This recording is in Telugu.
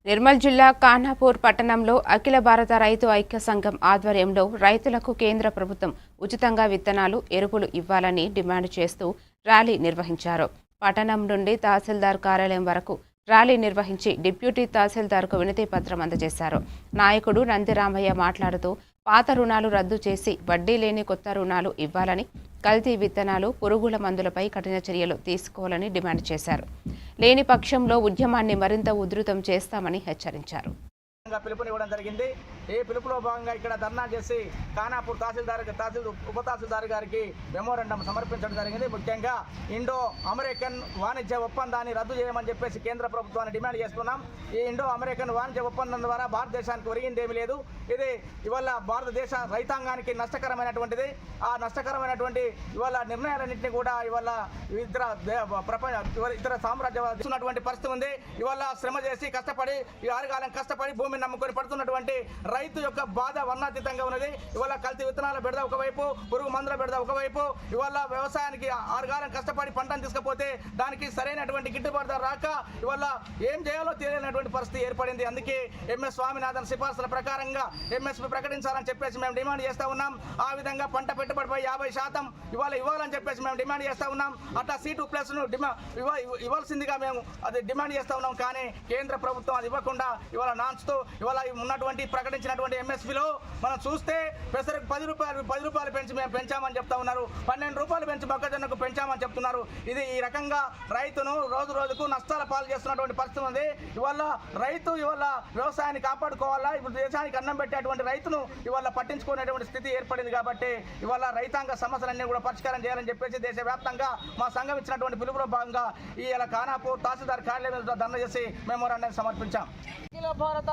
నిర్మల్ జిల్లా ఖానాపూర్ పట్టణంలో అఖిల భారత రైతు ఐక్య సంఘం ఆధ్వర్యంలో రైతులకు కేంద్ర ప్రభుత్వం ఉచితంగా విత్తనాలు, ఎరువులు ఇవ్వాలని డిమాండ్ చేస్తూ ర్యాలీ నిర్వహించారు. పట్టణం నుండి తహసీల్దార్ కార్యాలయం వరకు ర్యాలీ నిర్వహించి డిప్యూటీ తహసీల్దార్కు వినతి పత్రం అందజేశారు. నాయకుడు నందిరామయ్య మాట్లాడుతూ పాత రుణాలు రద్దు చేసి వడ్డీ లేని కొత్త రుణాలు ఇవ్వాలని, కల్తీ విత్తనాలు, పురుగుల మందులపై కఠిన చర్యలు తీసుకోవాలని డిమాండ్ చేశారు. లేని పక్షంలో ఉద్యమాన్ని మరింత ఉధృతం చేస్తామని హెచ్చరించారు. పిలుపునివ్వడం జరిగింది. ఈ పిలుపులో భాగంగా ఇక్కడ ధర్నా చేసి ఖానాపూర్ ఉప తహసీల్దార్ గారికి మెమోరాండం సమర్పించడం జరిగింది. ముఖ్యంగా ఇండో అమెరికన్ వాణిజ్య ఒప్పందాన్ని రద్దు చేయమని చెప్పేసి కేంద్ర ప్రభుత్వాన్ని డిమాండ్ చేస్తున్నాం. ఈ ఇండో అమెరికన్ వాణిజ్య ఒప్పందం ద్వారా భారతదేశానికి ఒరిగిందేమీ లేదు. ఇది ఇవాళ భారతదేశ రైతాంగానికి నష్టకరమైనటువంటిది. ఆ నష్టకరమైనటువంటి ఇవాళ నిర్ణయాలన్నింటినీ కూడా ఇవాళ ఇతర సామ్రాజ్యవాదున్నటువంటి పరిస్థితి ఉంది. ఇవాళ శ్రమ చేసి కష్టపడి ఆరుగాలం కష్టపడి భూమిని నమ్ముకొని పడుతున్నటువంటి రైతు యొక్క బాధ వర్ణాతీతంగా ఉన్నది. ఇవాళ కల్తీ విత్తనాల బెడద ఒకవైపు, పురుగు మందుల బెడద ఒకవైపు, ఇవాళ వ్యవసాయానికి ఆరుగాలం కష్టపడి పంటను తీసుకపోతే దానికి సరైనటువంటి గిట్టుబాటు ధర రాక ఇవాళ ఏం చేయాలో తెలియనటువంటి పరిస్థితి ఏర్పడింది. అందుకే ఎంఎస్ స్వామినాథన్ సిఫార్సుల ప్రకారంగా ఎంఎస్పీ ప్రకటించాలని చెప్పేసి మేము డిమాండ్ చేస్తూ ఉన్నాం. ఆ విధంగా పంట పెట్టుబడిపై 50% ఇవాళ ఇవ్వాలని చెప్పేసి మేము డిమాండ్ చేస్తూ ఉన్నాం. అట్లా C2+ను ఇవ్వాల్సిందిగా మేము అది డిమాండ్ చేస్తూ ఉన్నాం. కానీ కేంద్ర ప్రభుత్వం అది ఇవ్వకుండా ఇవాళ నాన్స్తూ ఇవాళ ఉన్నటువంటి ప్రకటించినటువంటి ఎంఎస్పీలో మనం చూస్తే పెసరకు 10 రూపాయలు పెంచి మేము పెంచామని చెప్తా ఉన్నారు. 12 రూపాయలు పెంచి మొక్కజొన్నకు పెంచామని చెప్తున్నారు. ఇది ఈ రకంగా రైతును రోజు రోజుకు నష్టాల పాలు చేస్తున్నటువంటి పరిస్థితి ఉంది. ఇవాళ రైతు ఇవాళ వ్యవసాయాన్ని కాపాడుకోవాలా, ఇప్పుడు దేశానికి అన్నం పెట్టేటువంటి రైతును ఇవాళ పట్టించుకునేటువంటి స్థితి ఏర్పడింది. కాబట్టి ఇవాళ రైతాంగ సమస్యలన్నీ కూడా పరిష్కారం చేయాలని చెప్పేసి దేశవ్యాప్తంగా మా సంఘం ఇచ్చినటువంటి పిలుపులో భాగంగా ఈ ఖానాపూర్ తహసీల్దార్ కార్యాలయం ధర్నా చేసి మెమోరాండం సమర్పించాం.